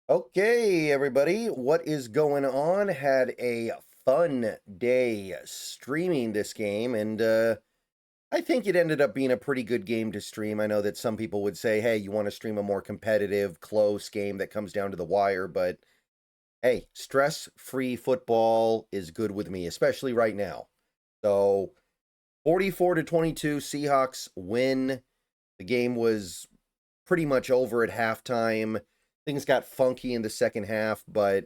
Okay, everybody, what is going on? Had a fun day streaming this game, and I think it ended up being a pretty good game to stream. I know that some people would say, hey, you want to stream a more competitive, close game that comes down to the wire, but hey, stress-free football is good with me, especially right now. So, 44-22, Seahawks win. The game was pretty much over at halftime. Things got funky in the second half, but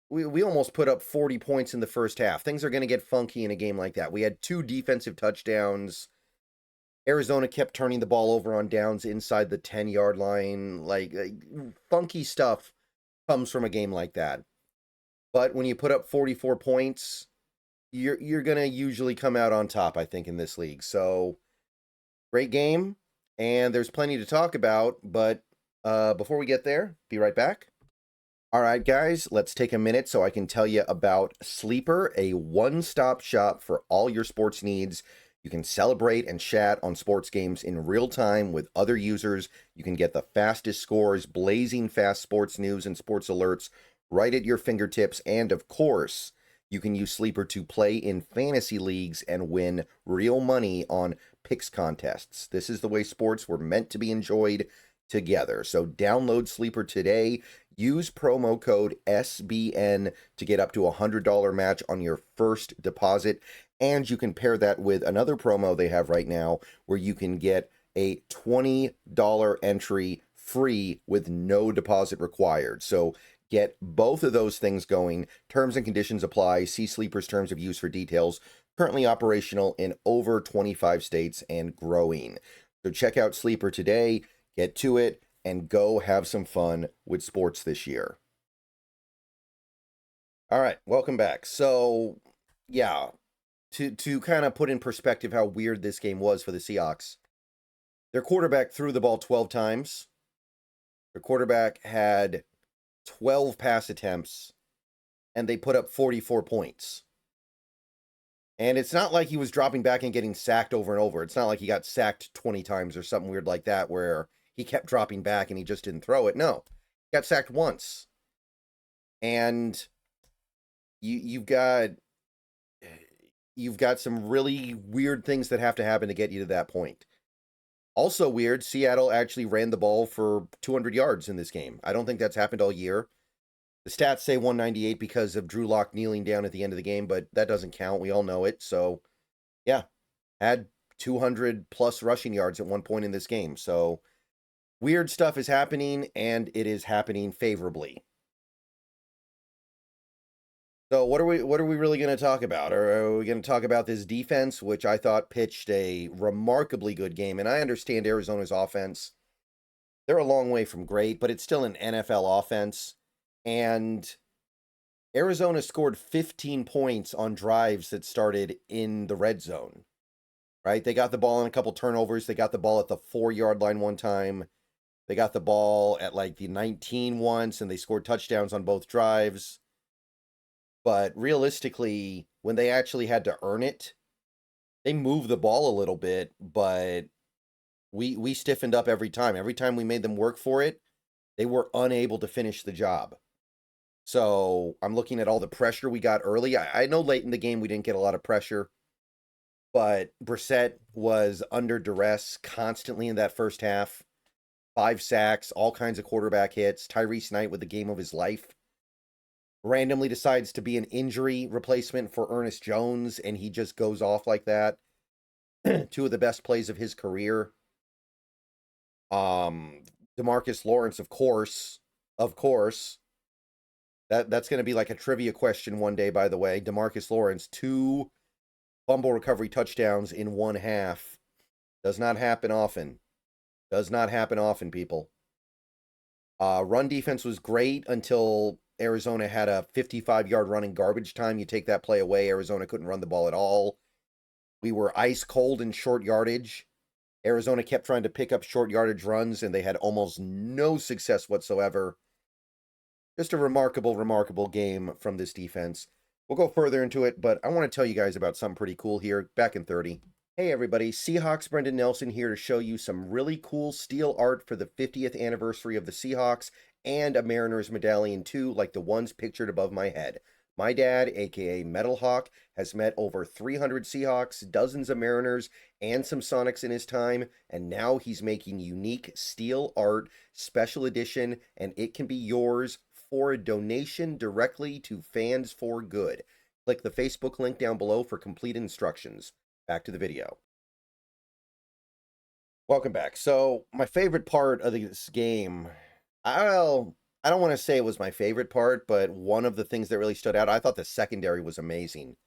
we almost put up 40 points in the first half. Things are going to get funky in a game like that. We had two defensive touchdowns. Arizona kept turning the ball over on downs inside the 10-yard line. Funky stuff comes from a game like that. But when you put up 44 points, you're going to usually come out on top, I think, in this league. So, great game, and there's plenty to talk about, but before we get there, be right back. All right, guys, let's take a minute so I can tell you about Sleeper, a one-stop shop for all your sports needs. You can celebrate and chat on sports games in real time with other users. You can get the fastest scores, blazing fast sports news and sports alerts right at your fingertips. And of course, you can use Sleeper to play in fantasy leagues and win real money on picks contests. This is the way sports were meant to be enjoyed together. So download Sleeper today. Use promo code SBN to get up to a $100 match on your first deposit. And you can pair that with another promo they have right now where you can get a $20 entry free with no deposit required. So get both of those things going. Terms and conditions apply. See Sleeper's terms of use for details. Currently operational in over 25 states and growing. So check out Sleeper today. Get to it and go have some fun with sports this year. All right, welcome back. So, yeah, to kind of put in perspective how weird this game was for the Seahawks, their quarterback threw the ball 12 times. Their quarterback had 12 pass attempts, and they put up 44 points. And it's not like he was dropping back and getting sacked over and over. It's not like he got sacked 20 times or something weird like that where he kept dropping back and he just didn't throw it. No, he got sacked once. And you've got some really weird things that have to happen to get you to that point. Also weird, Seattle actually ran the ball for 200 yards in this game. I don't think that's happened all year. The stats say 198 because of Drew Lock kneeling down at the end of the game, but that doesn't count. We all know it. So, yeah, had 200 plus rushing yards at one point in this game. So, weird stuff is happening, and it is happening favorably. So what are we really going to talk about? Are we going to talk about this defense, which I thought pitched a remarkably good game? And I understand Arizona's offense. They're a long way from great, but it's still an NFL offense. And Arizona scored 15 points on drives that started in the red zone. Right? They got the ball on a couple turnovers. They got the ball at the 4-yard line one time. They got the ball at like the 19 once, and they scored touchdowns on both drives. But realistically, when they actually had to earn it, they moved the ball a little bit, but we stiffened up every time. Every time we made them work for it, they were unable to finish the job. So I'm looking at all the pressure we got early. I know late in the game we didn't get a lot of pressure, but Brissett was under duress constantly in that first half. 5 sacks, all kinds of quarterback hits. Tyrese Knight with the game of his life. Randomly decides to be an injury replacement for Ernest Jones, and he just goes off like that. 2 of the best plays of his career. DeMarcus Lawrence, of course. That's going to be like a trivia question one day, by the way. DeMarcus Lawrence, 2 fumble recovery touchdowns in one half. Does not happen often. Does not happen often, people. Run defense was great until Arizona had a 55-yard running garbage time. You take that play away, Arizona couldn't run the ball at all. We were ice cold in short yardage. Arizona kept trying to pick up short yardage runs, and they had almost no success whatsoever. Just a remarkable game from this defense. We'll go further into it, but I want to tell you guys about something pretty cool here. Back in 30. Hey everybody, Seahawks Brendan Nelson here to show you some really cool steel art for the 50th anniversary of the Seahawks and a Mariners medallion too, like the ones pictured above my head. My dad, aka Metal Hawk, has met over 300 Seahawks, dozens of Mariners, and some Sonics in his time, and now he's making unique steel art, special edition, and it can be yours for a donation directly to Fans for Good. Click the Facebook link down below for complete instructions. Back to the video. Welcome back. So, my favorite part of this game, I don't want to say it was my favorite part, but one of the things that really stood out, I thought the secondary was amazing.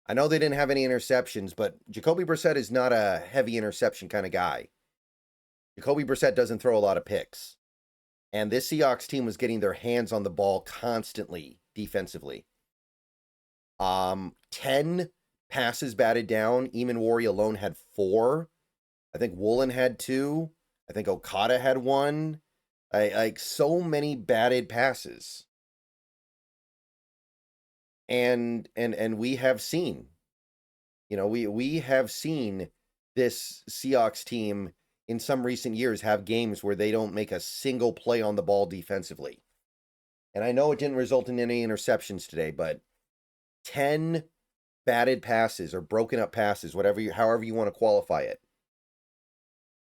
I know they didn't have any interceptions, but Jacoby Brissett is not a heavy interception kind of guy. Jacoby Brissett doesn't throw a lot of picks. And this Seahawks team was getting their hands on the ball constantly defensively. 10 passes batted down. Eamon Warrior alone had 4. I think Woolen had 2. I think Okada had 1. Like so many batted passes. And we have seen, we have seen this Seahawks team in some recent years have games where they don't make a single play on the ball defensively. And I know it didn't result in any interceptions today, but 10 batted passes or broken up passes, however you want to qualify it.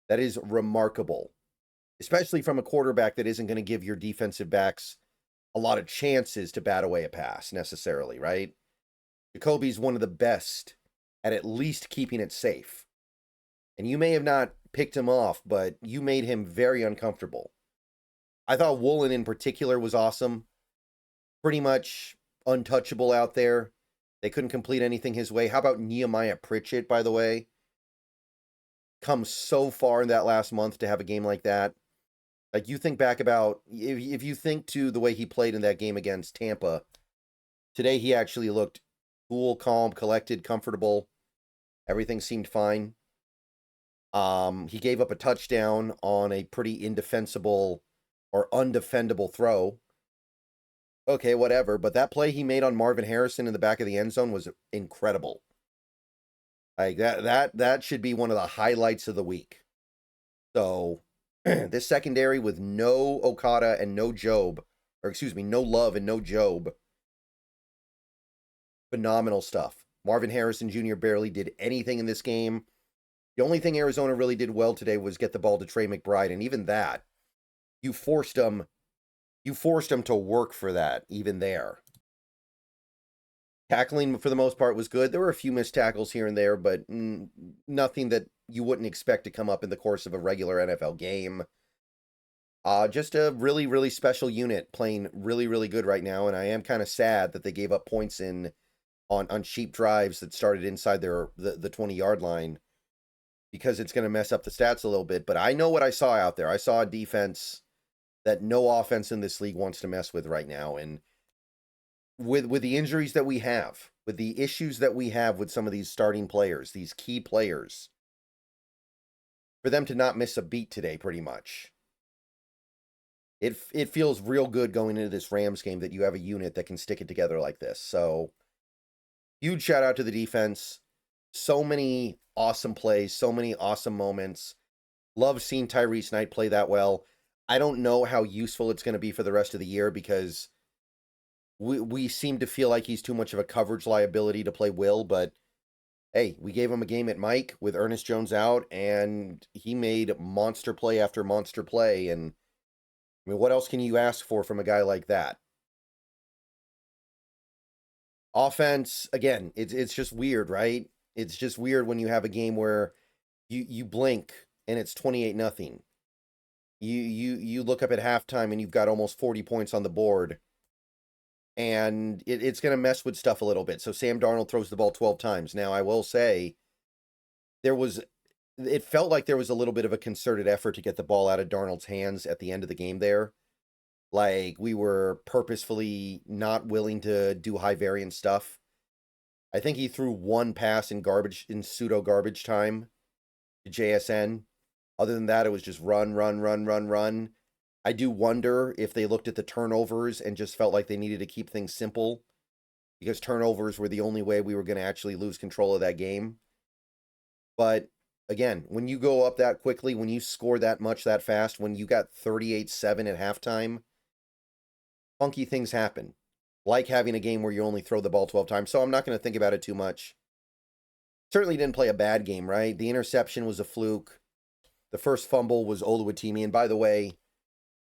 That is remarkable, especially from a quarterback that isn't going to give your defensive backs a lot of chances to bat away a pass necessarily, right? Jacoby's one of the best at least keeping it safe. And you may have not picked him off, but you made him very uncomfortable. I thought Woolen in particular was awesome. Pretty much untouchable out there. They couldn't complete anything his way. How about Nehemiah Pritchett, by the way? Come so far in that last month to have a game like that. Like, you think back about, if you think to the way he played in that game against Tampa, today he actually looked cool, calm, collected, comfortable. Everything seemed fine. He gave up a touchdown on a pretty indefensible or undefendable throw. Okay, whatever. But that play he made on Marvin Harrison in the back of the end zone was incredible. Like that should be one of the highlights of the week. So this secondary with no Okada and no Job, or excuse me, no Love and no Job. Phenomenal stuff. Marvin Harrison Jr. barely did anything in this game. The only thing Arizona really did well today was get the ball to Trey McBride, and even that, you forced them to work for that, even there. Tackling, for the most part, was good. There were a few missed tackles here and there, but nothing that you wouldn't expect to come up in the course of a regular NFL game. Just a really, really special unit playing really, really good right now, and I am kind of sad that they gave up points on cheap drives that started inside the 20-yard line, because it's going to mess up the stats a little bit. But I know what I saw out there. I saw a defense that no offense in this league wants to mess with right now, and with the injuries that we have, with the issues that we have with some of these starting players, these key players, for them to not miss a beat today, pretty much. It feels real good going into this Rams game that you have a unit that can stick it together like this. So, huge shout out to the defense. So many awesome plays, so many awesome moments. Love seeing Tyrese Knight play that well. I don't know how useful it's going to be for the rest of the year, because we seem to feel like he's too much of a coverage liability to play Will, but hey, we gave him a game at Mike with Ernest Jones out, and he made monster play after monster play, and I mean, what else can you ask for from a guy like that? Offense, again, it's just weird, right? It's just weird when you have a game where you blink and it's 28-0. You look up at halftime and you've got almost 40 points on the board, and it's going to mess with stuff a little bit. So Sam Darnold throws the ball 12 times. Now, I will say, it felt like there was a little bit of a concerted effort to get the ball out of Darnold's hands at the end of the game there. Like, we were purposefully not willing to do high variance stuff. I think he threw one pass in pseudo garbage time to JSN. Other than that, it was just run, run, run, run, run. I do wonder if they looked at the turnovers and just felt like they needed to keep things simple, because turnovers were the only way we were going to actually lose control of that game. But again, when you go up that quickly, when you score that much that fast, when you got 38-7 at halftime, funky things happen. Like having a game where you only throw the ball 12 times. So I'm not going to think about it too much. Certainly didn't play a bad game, right? The interception was a fluke. The first fumble was Oluwatimi. And by the way,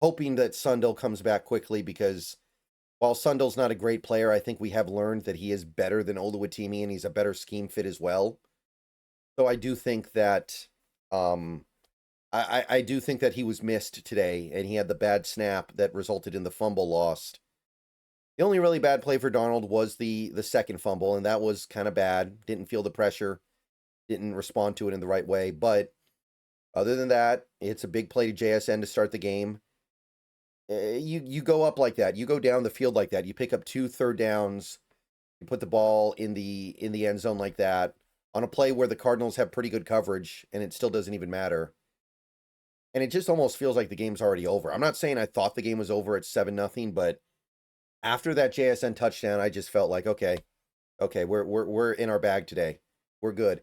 hoping that Sundell comes back quickly, because while Sundell's not a great player, I think we have learned that he is better than Oluwatimi, and he's a better scheme fit as well. So I do think that I do think that he was missed today, and he had the bad snap that resulted in the fumble lost. The only really bad play for Darnold was the second fumble, and that was kind of bad. Didn't feel the pressure, didn't respond to it in the right way. But other than that, it's a big play to JSN to start the game. You go up like that, you go down the field like that, you pick up 2 third downs, you put the ball in the end zone like that on a play where the Cardinals have pretty good coverage, and it still doesn't even matter. And it just almost feels like the game's already over. I'm not saying I thought the game was over at 7-0, but after that JSN touchdown, I just felt like, okay, we're in our bag today. We're good.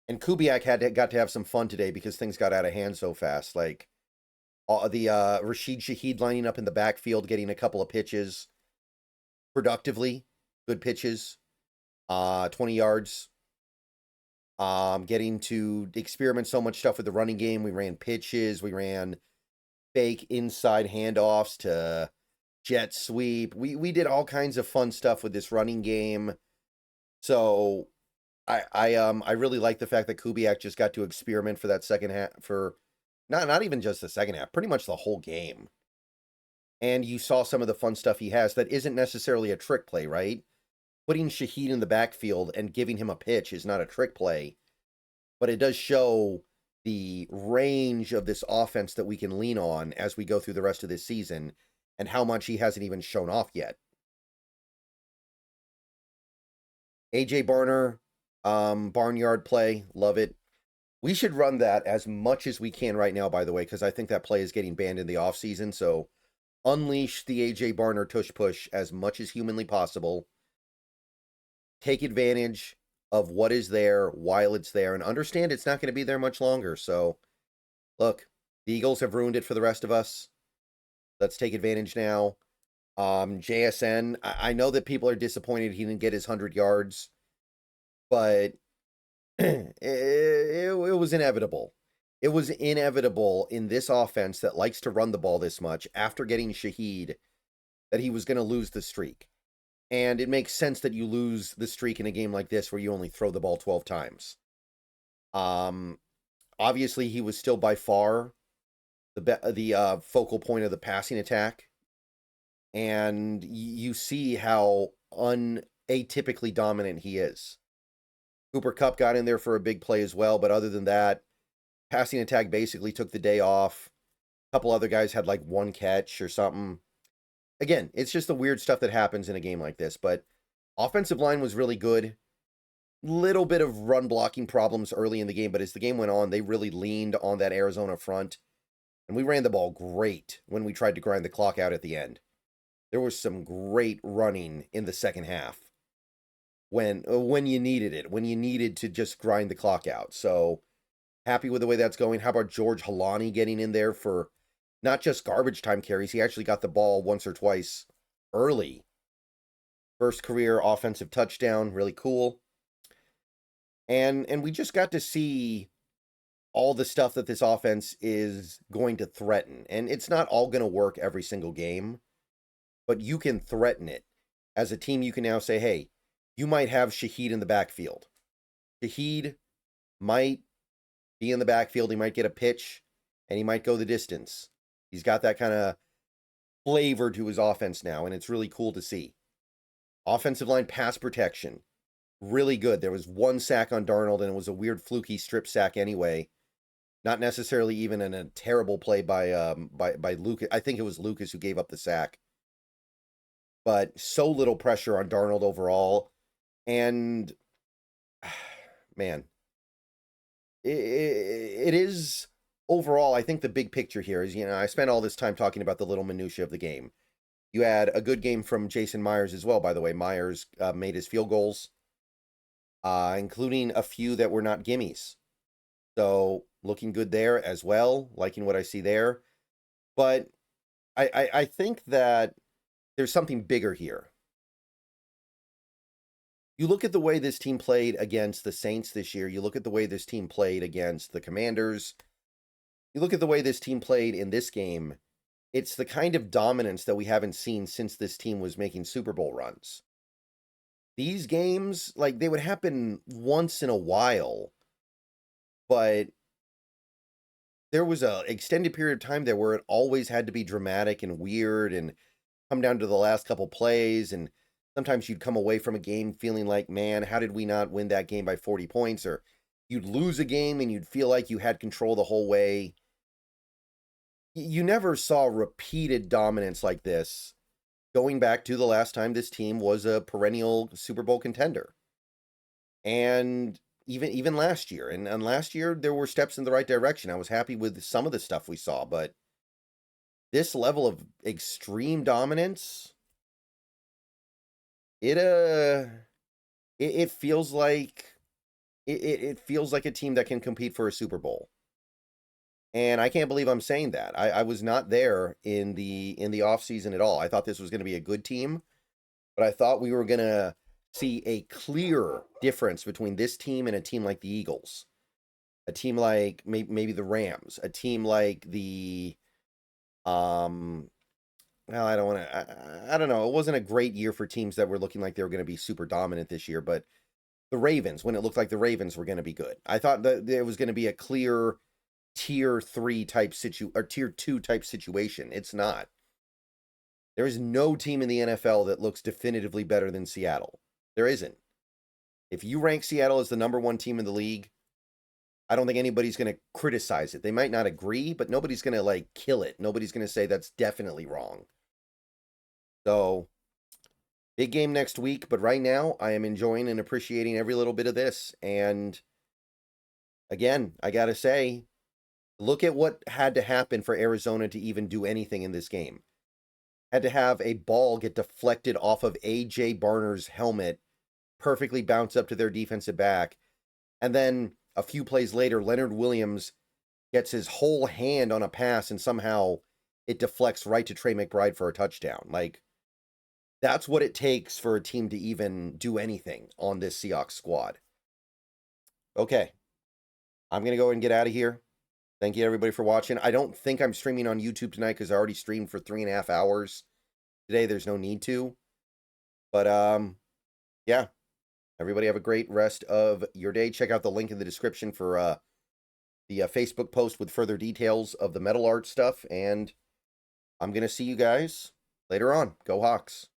And Kubiak got to have some fun today because things got out of hand so fast. Like the Rashid Shaheed lining up in the backfield, getting a couple of pitches productively, good pitches, 20 yards. Getting to experiment so much stuff with the running game. We ran pitches, we ran fake inside handoffs to jet sweep. We did all kinds of fun stuff with this running game. So I really like the fact that Kubiak just got to experiment for that second half, for not even just the second half, pretty much the whole game. And you saw some of the fun stuff he has that isn't necessarily a trick play, right? Putting Shaheed in the backfield and giving him a pitch is not a trick play, but it does show the range of this offense that we can lean on as we go through the rest of this season, and how much he hasn't even shown off yet. AJ Barner, barnyard play, love it. We should run that as much as we can right now, by the way, because I think that play is getting banned in the offseason. So unleash the AJ Barner tush push as much as humanly possible. Take advantage of what is there while it's there, and understand it's not going to be there much longer. So, look, the Eagles have ruined it for the rest of us. Let's take advantage now. JSN, I know that people are disappointed he didn't get his 100 yards, but it was inevitable. It was inevitable in this offense that likes to run the ball this much after getting Shaheed that he was going to lose the streak. And it makes sense that you lose the streak in a game like this where you only throw the ball 12 times. Obviously, he was still by far the focal point of the passing attack. And you see how atypically dominant he is. Cooper Kupp got in there for a big play as well, but other than that, passing attack basically took the day off. A couple other guys had like one catch or something. Again, it's just the weird stuff that happens in a game like this, but offensive line was really good. Little bit of run blocking problems early in the game, but as the game went on, they really leaned on that Arizona front, and we ran the ball great when we tried to grind the clock out at the end. There was some great running in the second half when you needed it, when you needed to just grind the clock out. So happy with the way that's going. How about George Halani getting in there for not just garbage time carries? He actually got the ball once or twice early. First career offensive touchdown, really cool. And we just got to see all the stuff that this offense is going to threaten. And it's not all going to work every single game, but you can threaten it. As a team, you can now say, hey, you might have Shaheed in the backfield. Shaheed might be in the backfield. He might get a pitch, and he might go the distance. He's got that kind of flavor to his offense now, and it's really cool to see. Offensive line pass protection, really good. There was one sack on Darnold, and it was a weird fluky strip sack anyway. Not necessarily even in a terrible play by Lucas. I think it was Lucas who gave up the sack. But so little pressure on Darnold overall. And, man, it is... Overall, I think the big picture here is, I spent all this time talking about the little minutia of the game. You had a good game from Jason Myers as well, by the way. Myers made his field goals, including a few that were not gimmies. So looking good there as well, liking what I see there. But I think that there's something bigger here. You look at the way this team played against the Saints this year. You look at the way this team played against the Commanders. You look at the way this team played in this game. It's the kind of dominance that we haven't seen since this team was making Super Bowl runs. These games, like, they would happen once in a while, but there was a extended period of time there where it always had to be dramatic and weird and come down to the last couple plays, and sometimes you'd come away from a game feeling like, man, how did we not win that game by 40 points? Or you'd lose a game and you'd feel like you had control the whole way. You never saw repeated dominance like this going back to the last time this team was a perennial Super Bowl contender. And even last year. And last year, there were steps in the right direction. I was happy with some of the stuff we saw, but this level of extreme dominance, it feels like it feels like a team that can compete for a Super Bowl. And I can't believe I'm saying that. I was not there in the offseason at all. I thought this was going to be a good team, but I thought we were going to see a clear difference between this team and a team like the Eagles, a team like maybe the Rams, a team like the well, I don't want to. I don't know. It wasn't a great year for teams that were looking like they were going to be super dominant this year, but the Ravens, when it looked like the Ravens were going to be good, I thought that there was going to be a clear tier 3 type or tier 2 type situation. It's not. There is no team in the NFL that looks definitively better than Seattle. There isn't. If you rank Seattle as the number 1 team in the league, I don't think anybody's going to criticize it. They might not agree, but nobody's going to like kill it. Nobody's going to say that's definitely wrong. So, big game next week, but right now I am enjoying and appreciating every little bit of this. And again, I got to say, look at what had to happen for Arizona to even do anything in this game. Had to have a ball get deflected off of A.J. Barner's helmet, perfectly bounce up to their defensive back, and then a few plays later, Leonard Williams gets his whole hand on a pass and somehow it deflects right to Trey McBride for a touchdown. Like, that's what it takes for a team to even do anything on this Seahawks squad. Okay, I'm going to go and get out of here. Thank you, everybody, for watching. I don't think I'm streaming on YouTube tonight because I already streamed for 3.5 hours. Today, there's no need to. But, yeah. Everybody have a great rest of your day. Check out the link in the description for the Facebook post with further details of the metal art stuff. And I'm going to see you guys later on. Go Hawks.